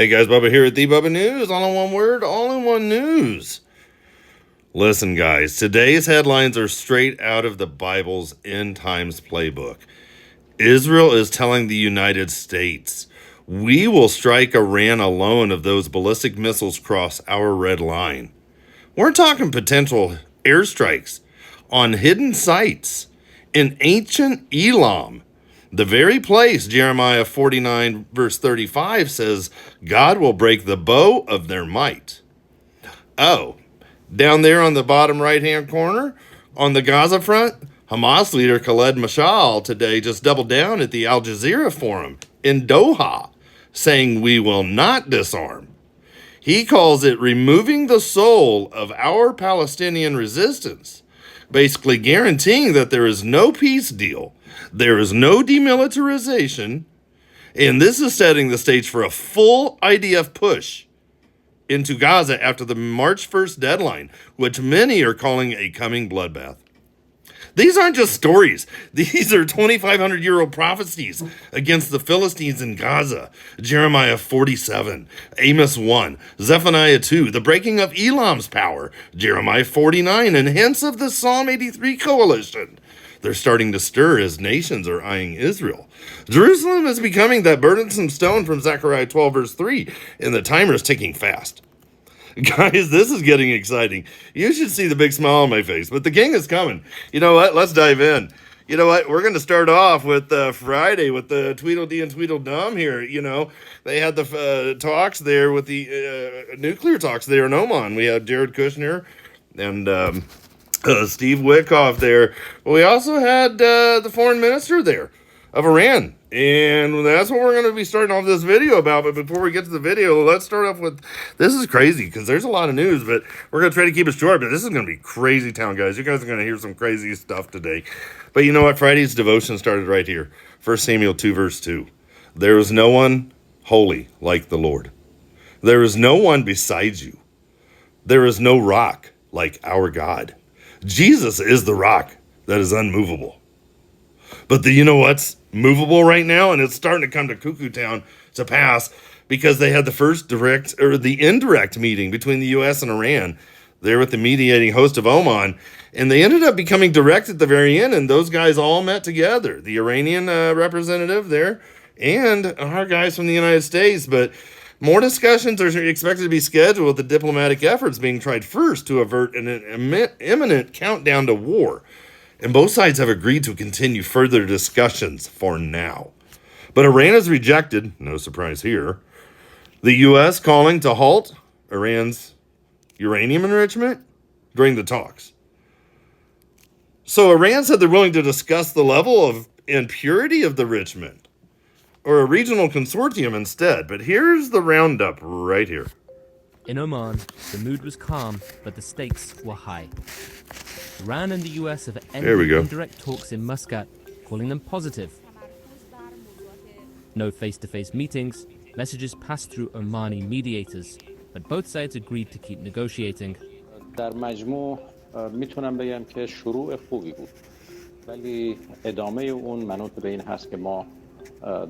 Hey guys, Bubba here at The Bubba News. All in one word, all in one news. Listen guys, today's headlines are straight out of the Bible's end times playbook. Israel is telling the United States, we will strike Iran alone if those ballistic missiles cross our red line. We're talking potential airstrikes on hidden sites in ancient Elam. The very place Jeremiah 49 verse 35 says God will break the bow of their might. Oh, down there on the bottom right-hand corner on the Gaza front, Hamas leader Khaled Mashal today just doubled down at the Jazeera Forum in Doha, saying we will not disarm. He calls it removing the soul of our Palestinian resistance, basically guaranteeing that there is no peace deal. There is no demilitarization, and this is setting the stage for a full IDF push into Gaza after the March 1st deadline, which many are calling a coming bloodbath. These aren't just stories. These are 2,500-year-old prophecies against the Philistines in Gaza. Jeremiah 47, Amos 1, Zephaniah 2, the breaking of Elam's power, Jeremiah 49, and hints of the Psalm 83 coalition. They're starting to stir as nations are eyeing Israel. Jerusalem is becoming that burdensome stone from Zechariah 12 verse 3, and the timer is ticking fast. Guys, this is getting exciting. You should see the big smile on my face, but the king is coming. You know what? Let's dive in. You know what? We're going to start off with Friday with the Tweedledee and Tweedledum here. You know, they had the talks there with the nuclear talks there in Oman. We had Jared Kushner and Steve Witkoff there. We also had the foreign minister there of Iran. And that's what we're going to be starting off this video about. But before we get to the video, let's start off with, this is crazy because there's a lot of news, but we're going to try to keep it short. But this is going to be crazy town, guys. You guys are going to hear some crazy stuff today. But you know what? Friday's devotion started right here. 1 Samuel 2 verse 2. There is no one holy like the Lord. There is no one beside you. There is no rock like our God. Jesus is the rock that is unmovable. But you know what's movable right now? And it's starting to come to Cuckoo Town to pass because they had the first direct or the indirect meeting between the U.S. and Iran there with the mediating host of Oman. And they ended up becoming direct at the very end. And those guys all met together. The Iranian representative there and our guys from the United States. But more discussions are expected to be scheduled with the diplomatic efforts being tried first to avert an imminent countdown to war. And both sides have agreed to continue further discussions for now. But Iran has rejected, no surprise here, the U.S. calling to halt Iran's uranium enrichment during the talks. So Iran said they're willing to discuss the level of impurity of the enrichment or a regional consortium instead. But here's the roundup right here. In Oman, the mood was calm, but the stakes were high. Iran and the US have ended indirect talks in Muscat, calling them positive. No face-to-face meetings, messages passed through Omani mediators, but both sides agreed to keep negotiating. در مجموع میتونم بگم که شروع خوبی بود. ولی ادامه اون منوط به این هست که ما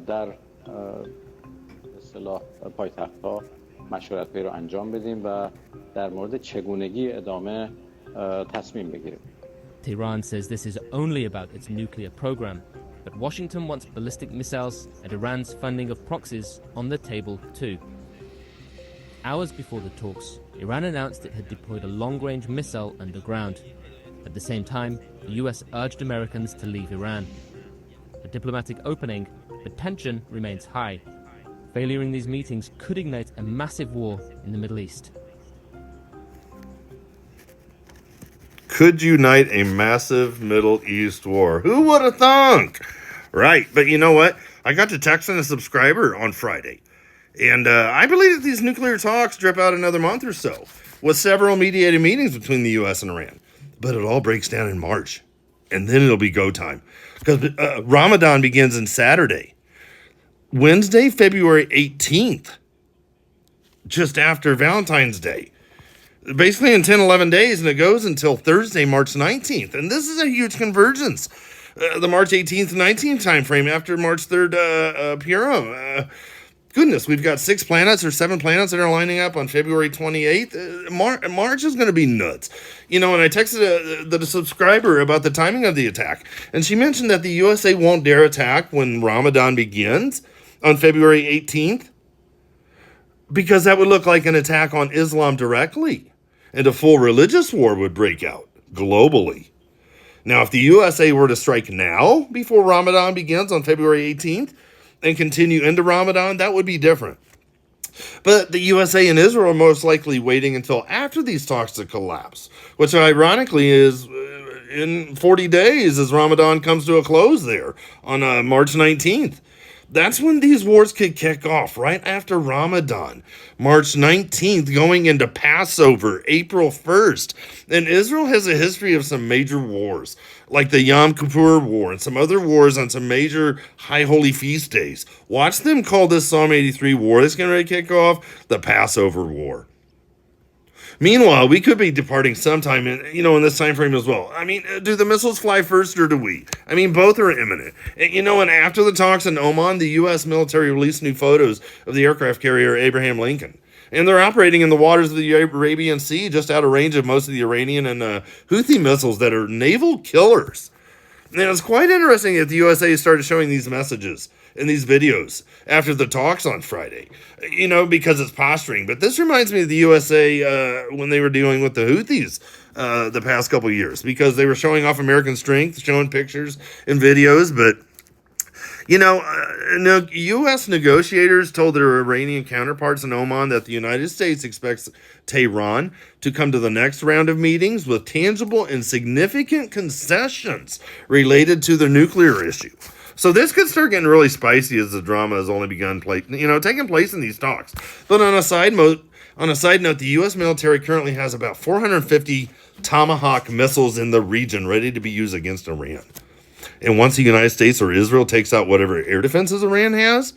در اصطلاح پایتخت‌ها مشورت‌هایی رو انجام بدیم و در مورد چگونگی ادامه تصمیم بگیریم. Tehran says this is only about its nuclear program, but Washington wants ballistic missiles and Iran's funding of proxies on the table too. Hours before the talks, Iran announced it had deployed a long-range missile underground. At the same time, the US urged Americans to leave Iran. A diplomatic opening, but tension remains high. Failure in these meetings could ignite a massive war in the Middle East. Could unite a massive Middle East war. Who would have thunk? Right, but you know what? I got to texting a subscriber on Friday. And I believe that these nuclear talks drip out another month or so, with several mediated meetings between the U.S. and Iran. But it all breaks down in March. And then it'll be go time. Because Ramadan begins on Saturday. Wednesday, February 18th. Just after Valentine's Day. Basically in 10, 11 days, and it goes until Thursday, March 19th. And this is a huge convergence. The March 18th, 19th time frame after March 3rd Purim. Goodness, we've got 6 planets or 7 planets that are lining up on February 28th. March is going to be nuts. And I texted the subscriber about the timing of the attack, and she mentioned that the USA won't dare attack when Ramadan begins on February 18th, because that would look like an attack on Islam directly, and a full religious war would break out globally. Now, if the USA were to strike now, before Ramadan begins on February 18th, and continue into Ramadan, that would be different. But the USA and Israel are most likely waiting until after these talks to collapse, which ironically is in 40 days as Ramadan comes to a close there on March 19th. That's when these wars could kick off, right after Ramadan. March 19th going into Passover, April 1st. And Israel has a history of some major wars, like the Yom Kippur War and some other wars on some major high holy feast days. Watch them call this Psalm 83 war that's going to kick off the Passover War. Meanwhile, we could be departing sometime in this time frame as well. I mean, do the missiles fly first or do we? I mean, both are imminent. And after the talks in Oman, the U.S. military released new photos of the aircraft carrier Abraham Lincoln. And they're operating in the waters of the Arabian Sea, just out of range of most of the Iranian and Houthi missiles that are naval killers. And it's quite interesting that the USA started showing these messages in these videos after the talks on Friday, because it's posturing. But this reminds me of the USA when they were dealing with the Houthis the past couple of years, because they were showing off American strength, showing pictures and videos. But, U.S. negotiators told their Iranian counterparts in Oman that the United States expects Tehran to come to the next round of meetings with tangible and significant concessions related to the nuclear issue. So this could start getting really spicy as the drama has only begun taking place in these talks. But on a side note, the U.S. military currently has about 450 Tomahawk missiles in the region ready to be used against Iran. And once the United States or Israel takes out whatever air defenses Iran has,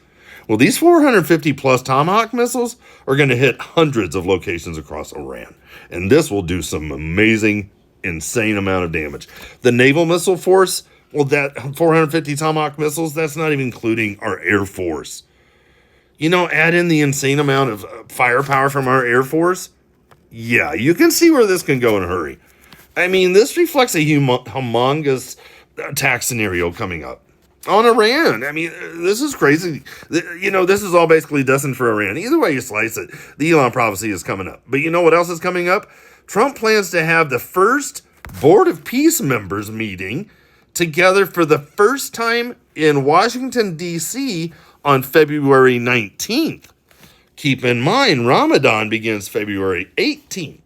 well, these 450 plus Tomahawk missiles are going to hit hundreds of locations across Iran. And this will do some amazing, insane amount of damage. The naval missile force, well, that 450 Tomahawk missiles, that's not even including our Air Force. Add in the insane amount of firepower from our Air Force. Yeah, you can see where this can go in a hurry. I mean, this reflects a humongous attack scenario coming up on Iran. I mean, this is crazy. This is all basically destined for Iran. Either way you slice it, the Elam prophecy is coming up. But you know what else is coming up? Trump plans to have the first Board of Peace members meeting together for the first time in Washington, D.C. on February 19th. Keep in mind, Ramadan begins February 18th.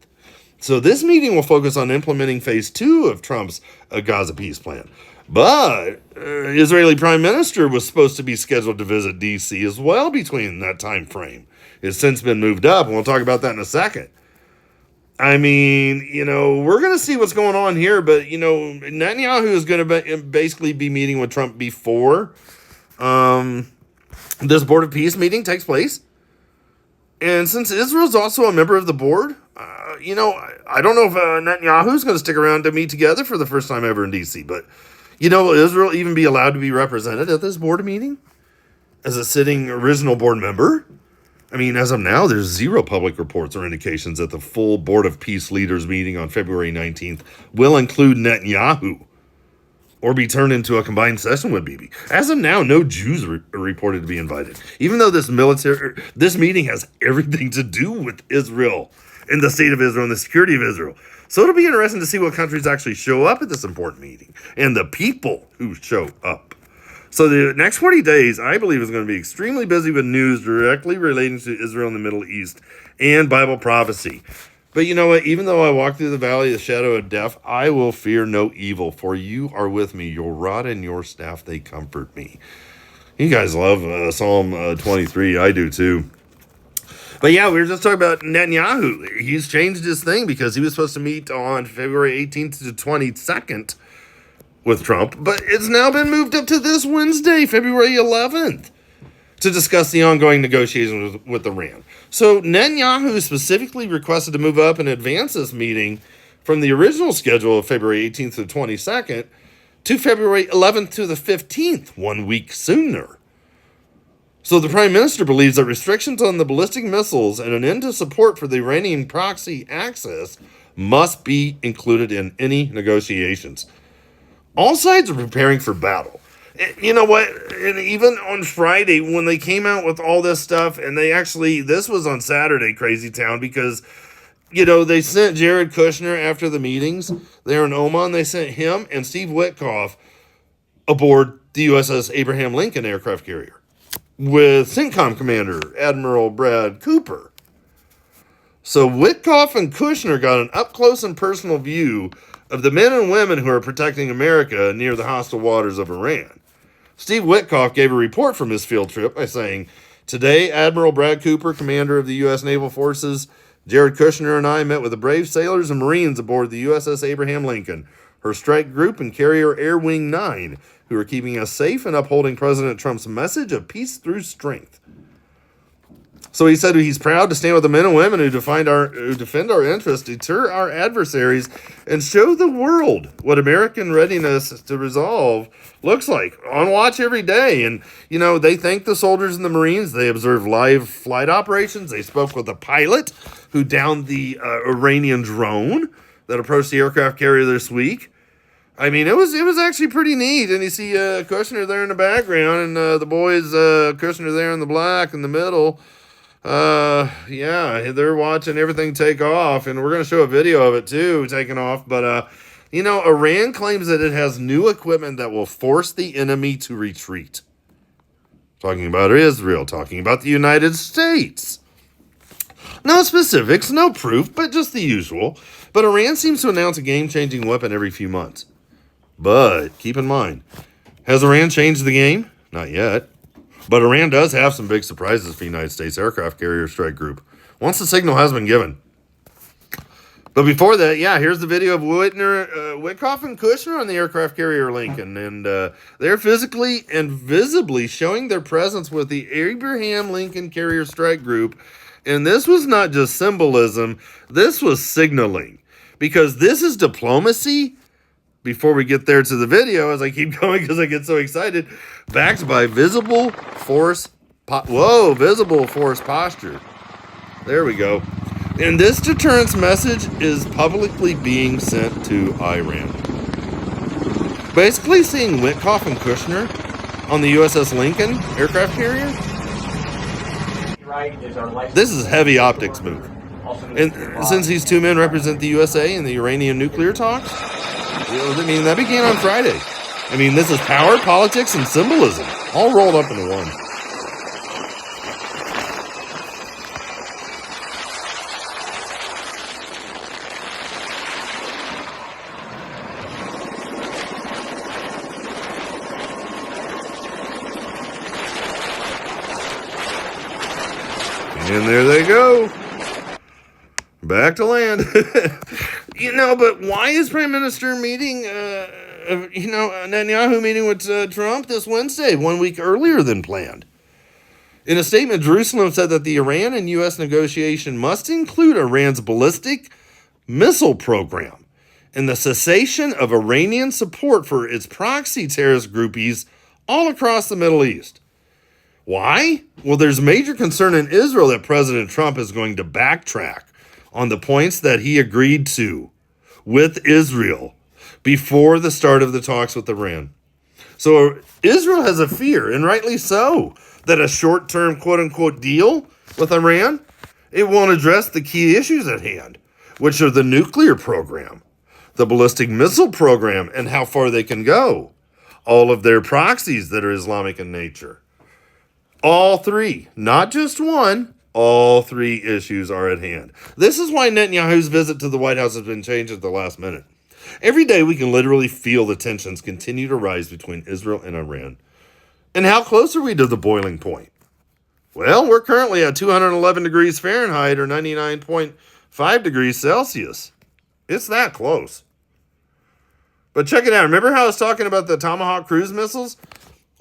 So this meeting will focus on implementing phase 2 of Trump's Gaza peace plan. But Israeli Prime Minister was supposed to be scheduled to visit D.C. as well between that time frame. It's since been moved up, and we'll talk about that in a second. I mean, we're going to see what's going on here, but, Netanyahu is going to basically be meeting with Trump before this Board of Peace meeting takes place. And since Israel's also a member of the board, I don't know if Netanyahu's going to stick around to meet together for the first time ever in D.C., but, will Israel even be allowed to be represented at this board meeting as a sitting original board member? I mean, as of now, there's zero public reports or indications that the full Board of Peace leaders meeting on February 19th will include Netanyahu or be turned into a combined session with Bibi. As of now, no Jews are reported to be invited, even though this meeting has everything to do with Israel and the state of Israel and the security of Israel. So it'll be interesting to see what countries actually show up at this important meeting and the people who show up. So the next 40 days, I believe, is going to be extremely busy with news directly relating to Israel and the Middle East and Bible prophecy. But you know what? Even though I walk through the valley of the shadow of death, I will fear no evil, for you are with me. Your rod and your staff, they comfort me. You guys love Psalm 23. I do too. But yeah, we were just talking about Netanyahu. He's changed his thing because he was supposed to meet on February 18th to 22nd with Trump. But it's now been moved up to this Wednesday, February 11th, to discuss the ongoing negotiations with Iran. So Netanyahu specifically requested to move up and advance this meeting from the original schedule of February 18th to 22nd to February 11th to the 15th, 1 week sooner. So the prime minister believes that restrictions on the ballistic missiles and an end to support for the Iranian proxy access must be included in any negotiations. All sides are preparing for battle. You know what? And even on Friday, when they came out with all this stuff, and this was on Saturday, Crazy Town, because, they sent Jared Kushner after the meetings there in Oman. They sent him and Steve Witkoff aboard the USS Abraham Lincoln aircraft carrier with CENTCOM Commander Admiral Brad Cooper. So Witkoff and Kushner got an up-close and personal view of the men and women who are protecting America near the hostile waters of Iran. Steve Witkoff gave a report from his field trip by saying, "Today, Admiral Brad Cooper, commander of the U.S. Naval Forces, Jared Kushner and I met with the brave sailors and Marines aboard the USS Abraham Lincoln, her strike group and carrier Air Wing 9, who are keeping us safe and upholding President Trump's message of peace through strength." So he said he's proud to stand with the men and women who defend our interests, deter our adversaries, and show the world what American readiness to resolve looks like. On watch every day. And, they thanked the soldiers and the Marines. They observed live flight operations. They spoke with a pilot who downed the Iranian drone that approached the aircraft carrier this week. I mean, it was actually pretty neat. And you see Kushner there in the background, and the boys, Kushner there in the black in the middle. They're watching everything take off, and we're going to show a video of it too, taking off. But, Iran claims that it has new equipment that will force the enemy to retreat. Talking about Israel, talking about the United States. No specifics, no proof, but just the usual. But Iran seems to announce a game-changing weapon every few months. But keep in mind, has Iran changed the game? Not yet. But Iran does have some big surprises for the United States Aircraft Carrier Strike Group, once the signal has been given. But before that, here's the video of Witkoff and Kushner on the aircraft carrier Lincoln. And they're physically and visibly showing their presence with the Abraham Lincoln Carrier Strike Group. And this was not just symbolism, this was signaling. Because this is diplomacy. Before we get there to the video, as I keep going because I get so excited, backed by visible force posture. There we go. And this deterrence message is publicly being sent to Iran. Basically seeing Witkoff and Kushner on the USS Lincoln aircraft carrier. This is a heavy optics move. And since these two men represent the USA in the Iranian nuclear talks, that began on Friday. This is power, politics, and symbolism, all rolled up into one. And there they go. Back to land. But why is Prime Minister meeting, Netanyahu meeting with Trump this Wednesday, 1 week earlier than planned? In a statement, Jerusalem said that the Iran and U.S. negotiation must include Iran's ballistic missile program and the cessation of Iranian support for its proxy terrorist groupies all across the Middle East. Why? Well, there's major concern in Israel that President Trump is going to backtrack on the points that he agreed to with Israel before the start of the talks with Iran. So Israel has a fear, and rightly so, that a short-term quote-unquote deal with Iran, it won't address the key issues at hand, which are the nuclear program, the ballistic missile program, and how far they can go, all of their proxies that are Islamic in nature. All three, not just one, all three issues are at hand. This is why Netanyahu's visit to the White House has been changed at the last minute. Every day we can literally feel the tensions continue to rise between Israel and Iran. And how close are we to the boiling point? Well, we're currently at 211 degrees Fahrenheit or 99.5 degrees Celsius. It's that close. But check it out. Remember how I was talking about the Tomahawk cruise missiles?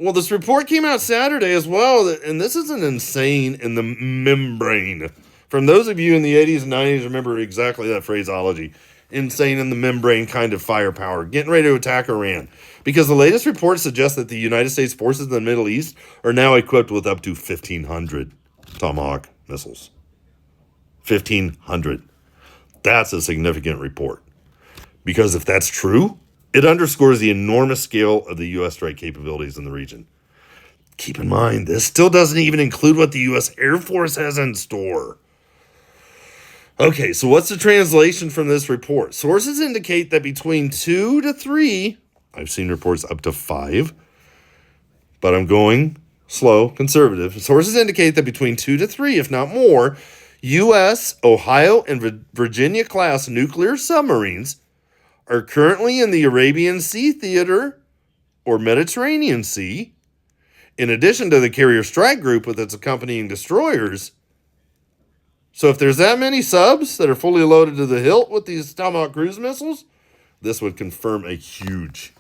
Well, this report came out Saturday as well, and this is an insane in the membrane. From those of you in the 80s and 90s, remember exactly that phraseology. insane in the membrane kind of firepower, getting ready to attack Iran. Because the latest reports suggest that the United States forces in the Middle East are now equipped with up to 1,500 Tomahawk missiles. 1,500. That's a significant report. Because if that's true, it underscores the enormous scale of the U.S. strike capabilities in the region. Keep in mind, this still doesn't even include what the U.S. Air Force has in store. Okay, so what's the translation from this report? Sources indicate that between 2 to 3, I've seen reports up to 5, but I'm going slow, conservative. Sources indicate that between 2 to 3, if not more, U.S., Ohio, and Virginia class nuclear submarines are currently in the Arabian Sea theater or Mediterranean Sea, in addition to the carrier strike group with its accompanying destroyers. So if there's that many subs that are fully loaded to the hilt with these Tomahawk cruise missiles, this would confirm a huge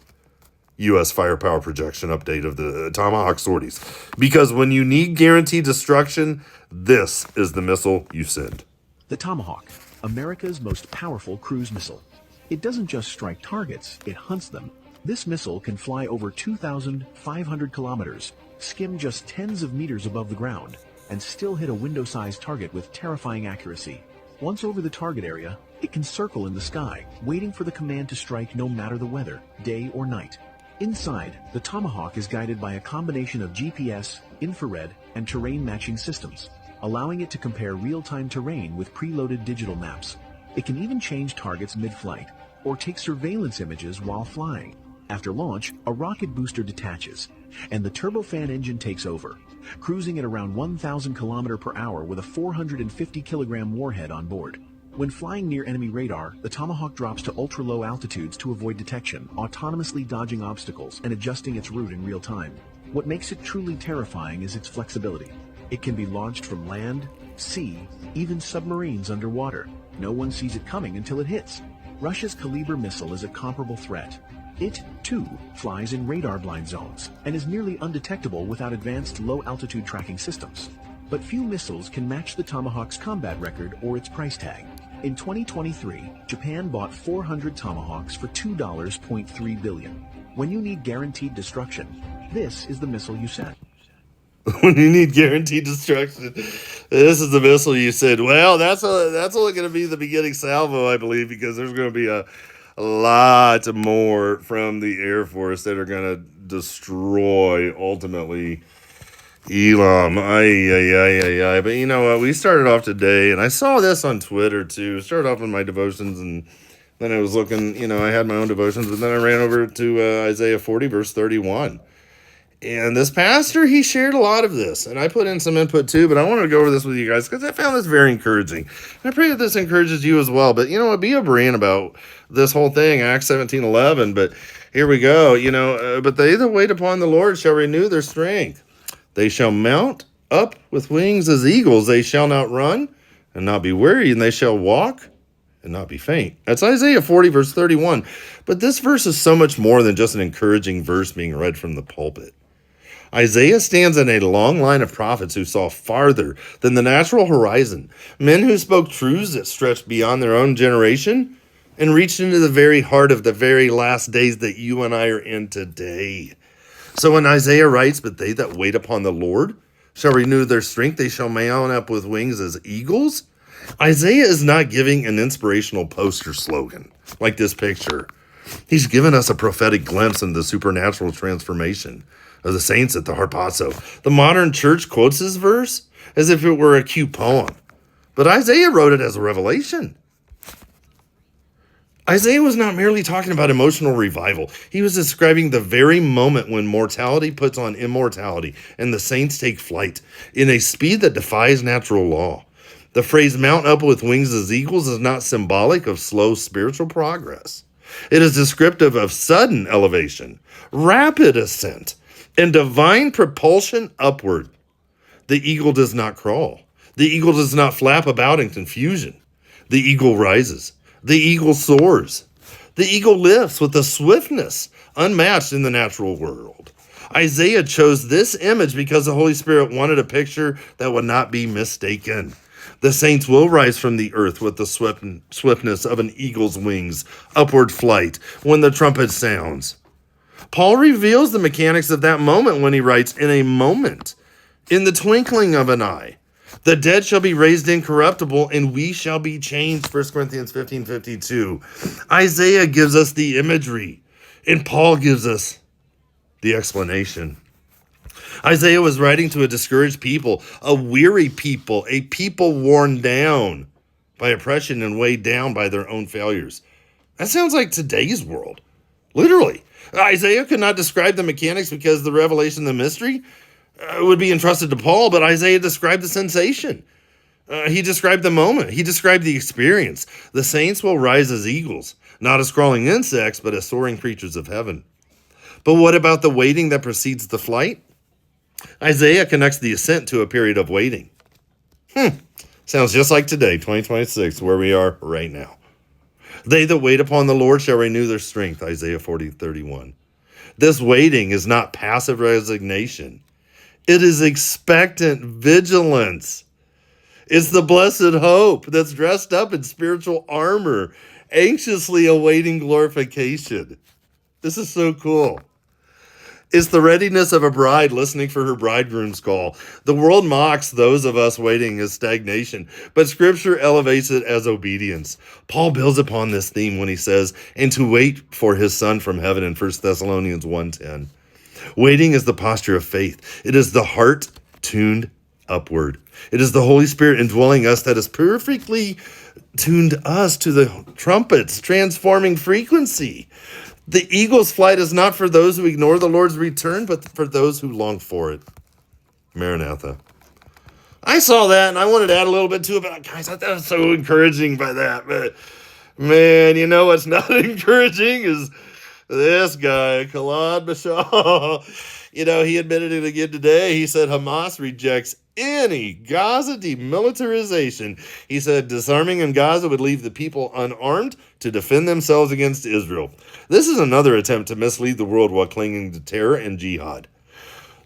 U.S. firepower projection update of the Tomahawk sorties. Because when you need guaranteed destruction, this is the missile you send. The Tomahawk, America's most powerful cruise missile. It doesn't just strike targets, it hunts them. This missile can fly over 2,500 kilometers, skim just tens of meters above the ground, and still hit a window-sized target with terrifying accuracy. Once over the target area, it can circle in the sky, waiting for the command to strike no matter the weather, day or night. Inside, the Tomahawk is guided by a combination of GPS, infrared, and terrain matching systems, allowing it to compare real-time terrain with preloaded digital maps. It can even change targets mid-flight, or take surveillance images while flying. After launch, a rocket booster detaches, and the turbofan engine takes over, cruising at around 1,000 km/h with a 450-kilogram warhead on board. When flying near enemy radar, the Tomahawk drops to ultra-low altitudes to avoid detection, autonomously dodging obstacles and adjusting its route in real time. What makes it truly terrifying is its flexibility. It can be launched from land, sea, even submarines underwater. No one sees it coming until it hits. Russia's Kalibr missile is a comparable threat. It, too, flies in radar-blind zones and is nearly undetectable without advanced low-altitude tracking systems. But few missiles can match the Tomahawk's combat record or its price tag. In 2023, Japan bought 400 Tomahawks for $2.3 billion. When you need guaranteed destruction, this is the missile you send. When you need guaranteed destruction, this is the missile you send. Well, that's only going to be the beginning salvo, I believe, because there's going to be a lot more from the Air Force that are going to destroy, ultimately, Elam. But you know what? We started off today, and I saw this on Twitter, too. Started off in my devotions, and then I was looking, I had my own devotions, and then I ran over to Isaiah 40, verse 31. And this pastor, he shared a lot of this, and I put in some input too, but I wanted to go over this with you guys because I found this very encouraging. And I pray that this encourages you as well. But, be a brand about this whole thing, Acts 17:11. But here we go, but they that wait upon the Lord shall renew their strength. They shall mount up with wings as eagles. They shall not run and not be weary, and they shall walk and not be faint. That's Isaiah 40, verse 31. But this verse is so much more than just an encouraging verse being read from the pulpit. Isaiah stands in a long line of prophets who saw farther than the natural horizon, men who spoke truths that stretched beyond their own generation and reached into the very heart of the very last days that you and I are in today. So when Isaiah writes, but they that wait upon the Lord shall renew their strength, they shall mount up with wings as eagles, Isaiah is not giving an inspirational poster slogan like this picture. He's given us a prophetic glimpse into the supernatural transformation of the saints at the Harpazo. The modern church quotes this verse as if it were a cute poem, but Isaiah wrote it as a revelation. Isaiah was not merely talking about emotional revival. He was describing the very moment when mortality puts on immortality and the saints take flight in a speed that defies natural law. The phrase mount up with wings as eagles is not symbolic of slow spiritual progress. It is descriptive of sudden elevation, rapid ascent, and divine propulsion upward. The eagle does not crawl. The eagle does not flap about in confusion. The eagle rises. The eagle soars. The eagle lifts with a swiftness unmatched in the natural world. Isaiah chose this image because the Holy Spirit wanted a picture that would not be mistaken. The saints will rise from the earth with the swiftness of an eagle's wings, upward flight, when the trumpet sounds. Paul reveals the mechanics of that moment when he writes, in a moment, in the twinkling of an eye, the dead shall be raised incorruptible, and we shall be changed. 1 Corinthians 15:52. Isaiah gives us the imagery, and Paul gives us the explanation. Isaiah was writing to a discouraged people, a weary people, a people worn down by oppression and weighed down by their own failures. That sounds like today's world. Literally. Isaiah could not describe the mechanics because the revelation, the mystery, would be entrusted to Paul, but Isaiah described the sensation. He described the moment. He described the experience. The saints will rise as eagles, not as crawling insects, but as soaring creatures of heaven. But what about the waiting that precedes the flight? Isaiah connects the ascent to a period of waiting. Sounds just like today, 2026, where we are right now. They that wait upon the Lord shall renew their strength, Isaiah 40:31. This waiting is not passive resignation. It is expectant vigilance. It's the blessed hope that's dressed up in spiritual armor, anxiously awaiting glorification. This is so cool. It's the readiness of a bride listening for her bridegroom's call. The world mocks those of us waiting as stagnation, but Scripture elevates it as obedience. Paul builds upon this theme when he says, and to wait for his Son from heaven in 1 Thessalonians 1:10. Waiting is the posture of faith. It is the heart tuned upward. It is the Holy Spirit indwelling us that has perfectly tuned us to the trumpet's transforming frequency. The eagle's flight is not for those who ignore the Lord's return, but for those who long for it. Maranatha. I saw that and I wanted to add a little bit to it, but guys, I thought it was so encouraging by that. But man, you know what's not encouraging is this guy, Khaled Mashal. He admitted it again today. He said Hamas rejects any Gaza demilitarization. He said disarming in Gaza would leave the people unarmed to defend themselves against Israel. This is another attempt to mislead the world while clinging to terror and jihad.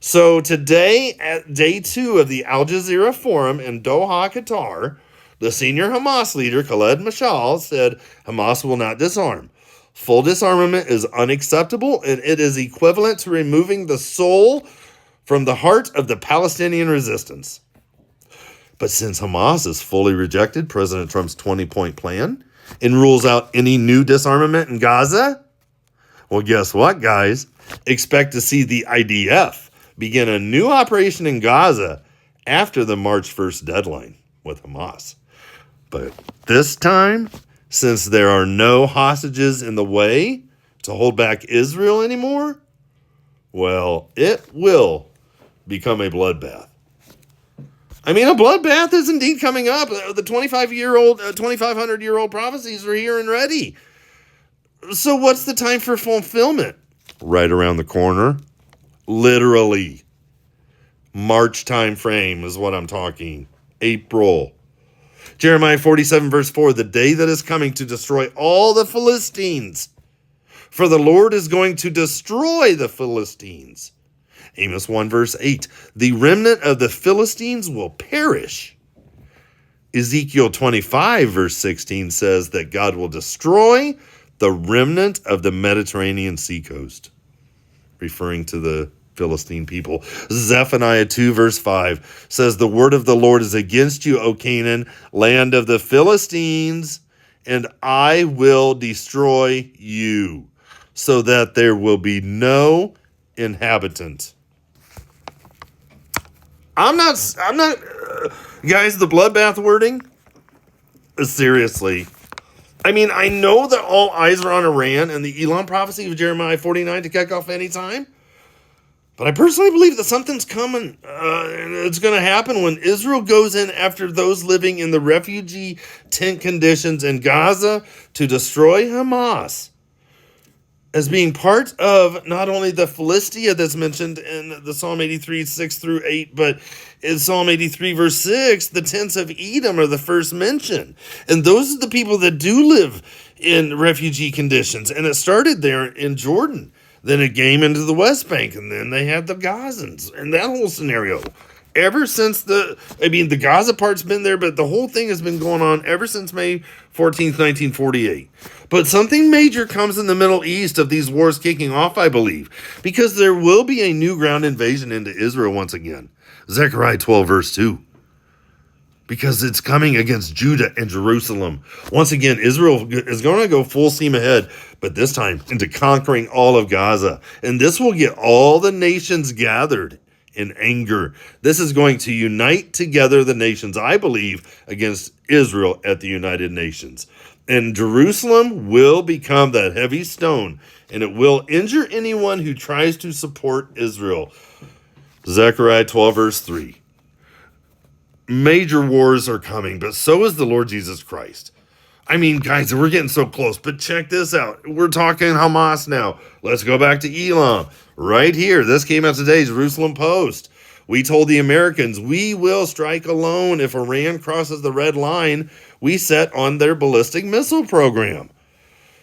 So today, at day 2 of the Jazeera Forum in Doha, Qatar, the senior Hamas leader, Khaled Mashal, said Hamas will not disarm. Full disarmament is unacceptable, and it is equivalent to removing the soul from the heart of the Palestinian resistance. But since Hamas has fully rejected President Trump's 20-point plan and rules out any new disarmament in Gaza, well, guess what, guys? Expect to see the IDF begin a new operation in Gaza after the March 1st deadline with Hamas. But this time, since there are no hostages in the way to hold back Israel anymore, well, it will become a bloodbath. I mean, a bloodbath is indeed coming up. The 2,500-year-old prophecies are here and ready. So what's the time for fulfillment? Right around the corner. Literally. March time frame is what I'm talking. April. Jeremiah 47 verse 4, the day that is coming to destroy all the Philistines. For the Lord is going to destroy the Philistines. Amos 1 verse 8, the remnant of the Philistines will perish. Ezekiel 25 verse 16 says that God will destroy the remnant of the Mediterranean seacoast, referring to the Philistine people. Zephaniah 2 verse 5 says, the word of the Lord is against you, O Canaan, land of the Philistines, and I will destroy you, so that there will be no inhabitant. I'm not, guys, the bloodbath wording, seriously. I mean, I know that all eyes are on Iran and the Elam prophecy of Jeremiah 49 to kick off any time. But I personally believe that something's coming. And it's going to happen when Israel goes in after those living in the refugee tent conditions in Gaza to destroy Hamas. As being part of not only the Philistia that's mentioned in the Psalm 83, 6 through 8, but in Psalm 83, verse 6, the tents of Edom are the first mention. And those are the people that do live in refugee conditions. And it started there in Jordan. Then it came into the West Bank, and then they had the Gazans and that whole scenario. ever since the Gaza part's been there, but the whole thing has been going on ever since May 14th, 1948. But something major comes in the Middle East of these wars kicking off, I believe, because there will be a new ground invasion into Israel once again. Zechariah 12, verse 2. Because it's coming against Judah and Jerusalem. Once again, Israel is going to go full steam ahead, but this time into conquering all of Gaza. And this will get all the nations gathered in anger. This is going to unite together the nations, I believe, against Israel at the United Nations. And Jerusalem will become that heavy stone, and it will injure anyone who tries to support Israel. Zechariah 12, verse 3. Major wars are coming, but so is the Lord Jesus Christ. I mean, guys, we're getting so close, but check this out. We're talking Hamas now. Let's go back to Elam. Right here. This came out today, Jerusalem Post. We told the Americans, we will strike alone if Iran crosses the red line we set on their ballistic missile program.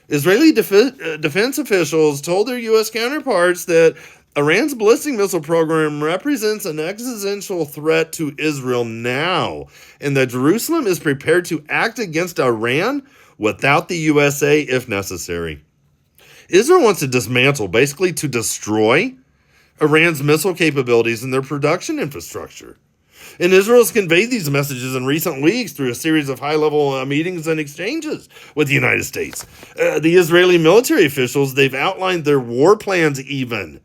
Israeli defense officials told their U.S. counterparts that Iran's ballistic missile program represents an existential threat to Israel now, and that Jerusalem is prepared to act against Iran without the USA if necessary. Israel wants to dismantle, basically to destroy, Iran's missile capabilities and their production infrastructure. And Israel has conveyed these messages in recent weeks through a series of high-level meetings and exchanges with the United States. The Israeli military officials, they've outlined their war plans even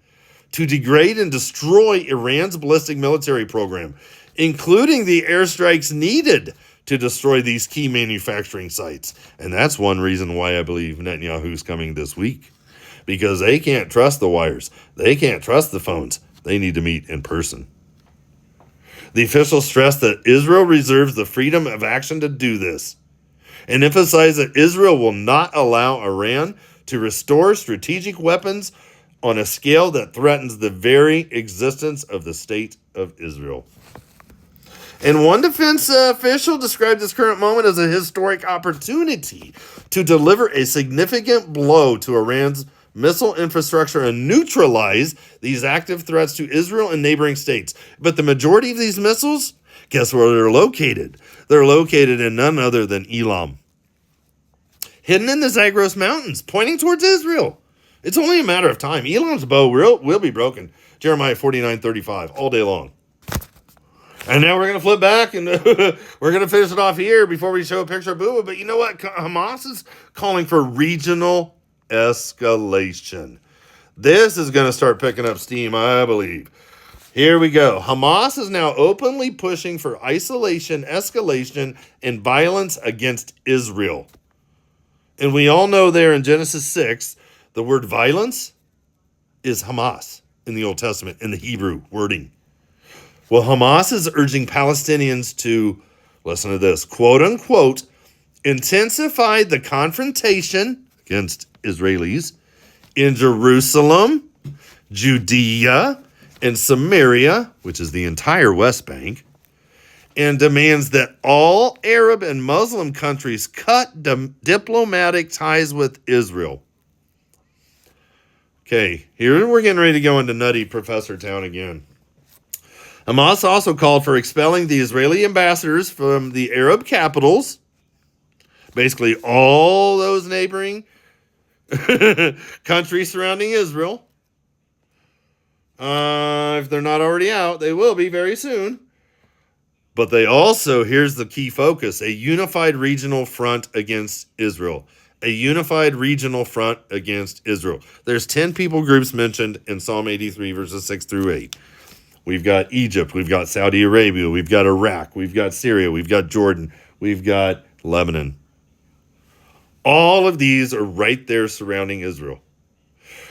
to degrade and destroy Iran's ballistic military program, including the airstrikes needed to destroy these key manufacturing sites. And that's one reason why I believe Netanyahu is coming this week, because they can't trust the wires. They can't trust the phones. They need to meet in person. The officials stressed that Israel reserves the freedom of action to do this and emphasized that Israel will not allow Iran to restore strategic weapons on a scale that threatens the very existence of the state of Israel. And one defense official described this current moment as a historic opportunity to deliver a significant blow to Iran's missile infrastructure and neutralize these active threats to Israel and neighboring states. But the majority of these missiles, guess where they're located? They're located in none other than Elam, hidden in the Zagros mountains, pointing towards Israel. It's only a matter of time. Elam's bow will be broken. Jeremiah 49:35, all day long. And now we're going to flip back and we're going to finish it off here before we show a picture of Boo. But you know what? Hamas is calling for regional escalation. This is going to start picking up steam, I believe. Here we go. Hamas is now openly pushing for isolation, escalation, and violence against Israel. And we all know there in Genesis 6, the word violence is Hamas in the Old Testament, in the Hebrew wording. Well, Hamas is urging Palestinians to, listen to this, quote unquote, intensify the confrontation against Israelis in Jerusalem, Judea, and Samaria, which is the entire West Bank, and demands that all Arab and Muslim countries cut diplomatic ties with Israel. Okay, here we're getting ready to go into nutty Professor Town again. Hamas also called for expelling the Israeli ambassadors from the Arab capitals, basically all those neighboring countries surrounding Israel. If they're not already out, they will be very soon. But they also, here's the key focus, a unified regional front against Israel. A unified regional front against Israel. There's 10 people groups mentioned in Psalm 83, verses 6 through 8. We've got Egypt, we've got Saudi Arabia, we've got Iraq, we've got Syria, we've got Jordan, we've got Lebanon. All of these are right there surrounding Israel.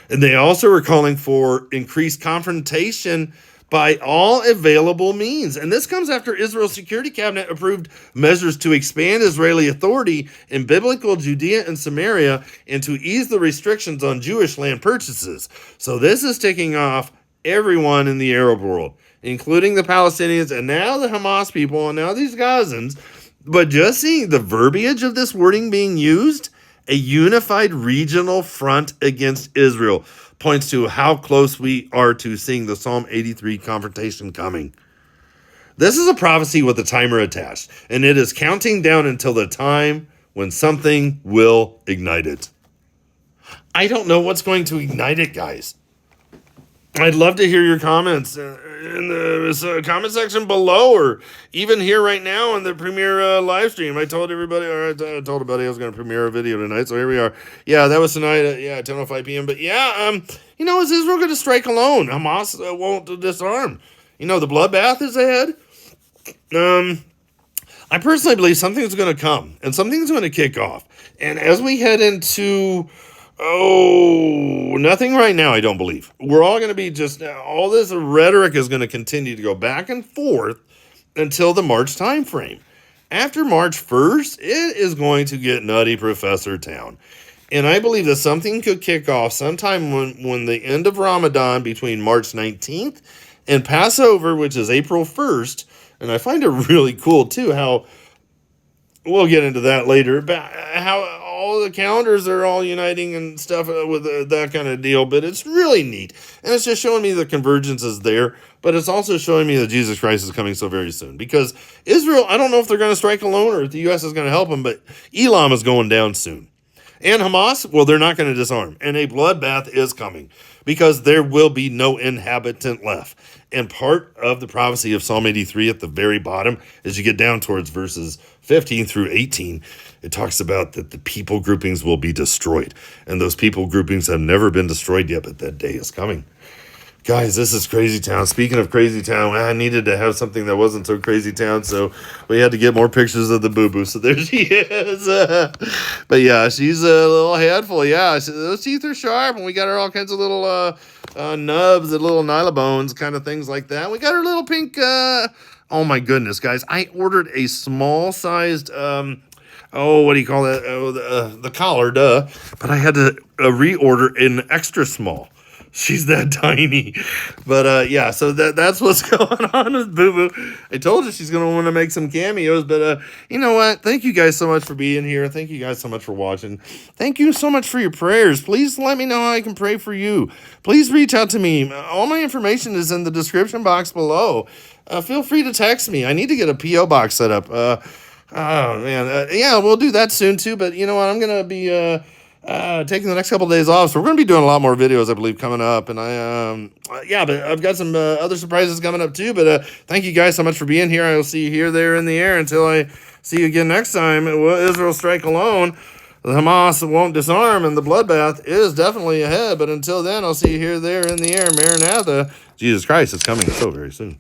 And they also are calling for increased confrontation by all available means. And this comes after Israel's Security Cabinet approved measures to expand Israeli authority in biblical Judea and Samaria and to ease the restrictions on Jewish land purchases. So this is ticking off everyone in the Arab world, including the Palestinians and now the Hamas people and now these Gazans. But just seeing the verbiage of this wording being used, a unified regional front against Israel, points to how close we are to seeing the Psalm 83 confrontation coming. This is a prophecy with a timer attached, and it is counting down until the time when something will ignite it. I don't know what's going to ignite it, guys. I'd love to hear your comments in the comment section below, or even here right now in the premiere live stream. I told everybody, or I told everybody I was going to premiere a video tonight, so here we are. Yeah, that was tonight at 10:05 p.m. But yeah, is Israel going to strike alone? Hamas won't disarm. The bloodbath is ahead. I personally believe something's going to come, and something's going to kick off. And as we head into... nothing right now, I don't believe. We're all going to be all this rhetoric is going to continue to go back and forth until the March time frame. After March 1st, it is going to get nutty, Professor Town. And I believe that something could kick off sometime when the end of Ramadan between March 19th and Passover, which is April 1st. And I find it really cool, too, how... We'll get into that later, but how all the calendars are all uniting and stuff with that kind of deal. But it's really neat. And it's just showing me the convergence is there. But it's also showing me that Jesus Christ is coming so very soon. Because Israel, I don't know if they're going to strike alone or if the U.S. is going to help them. But Elam is going down soon. And Hamas, well, they're not going to disarm. And a bloodbath is coming. Because there will be no inhabitant left. And part of the prophecy of Psalm 83 at the very bottom, as you get down towards verses 15 through 18, it talks about that the people groupings will be destroyed. And those people groupings have never been destroyed yet, but that day is coming. Guys, this is Crazy Town. Speaking of Crazy Town, I needed to have something that wasn't so Crazy Town, so we had to get more pictures of the boo-boo. So there she is. But yeah, she's a little handful. Yeah, those teeth are sharp, and we got her all kinds of little nubs and little nylabones, kind of things like that. We got her little pink... oh my goodness, guys. I ordered a small-sized... what do you call that? The collar, duh. But I had to reorder an extra small. She's that tiny. But, yeah, so that's what's going on with Boo Boo. I told her she's going to want to make some cameos. But, you know what? Thank you guys so much for being here. Thank you guys so much for watching. Thank you so much for your prayers. Please let me know how I can pray for you. Please reach out to me. All my information is in the description box below. Feel free to text me. I need to get a P.O. box set up. Oh, man. Yeah, we'll do that soon, too. But you know what? I'm going to be... taking the next couple of days off, so we're going to be doing a lot more videos, I believe, coming up, and but I've got some other surprises coming up too, but thank you guys so much for being here. I will see you here, there, in the air until I see you again next time. Will Israel strike alone? The Hamas won't disarm, and the bloodbath is definitely ahead, but until then, I'll see you here, there, in the air. Maranatha, Jesus Christ is coming so very soon.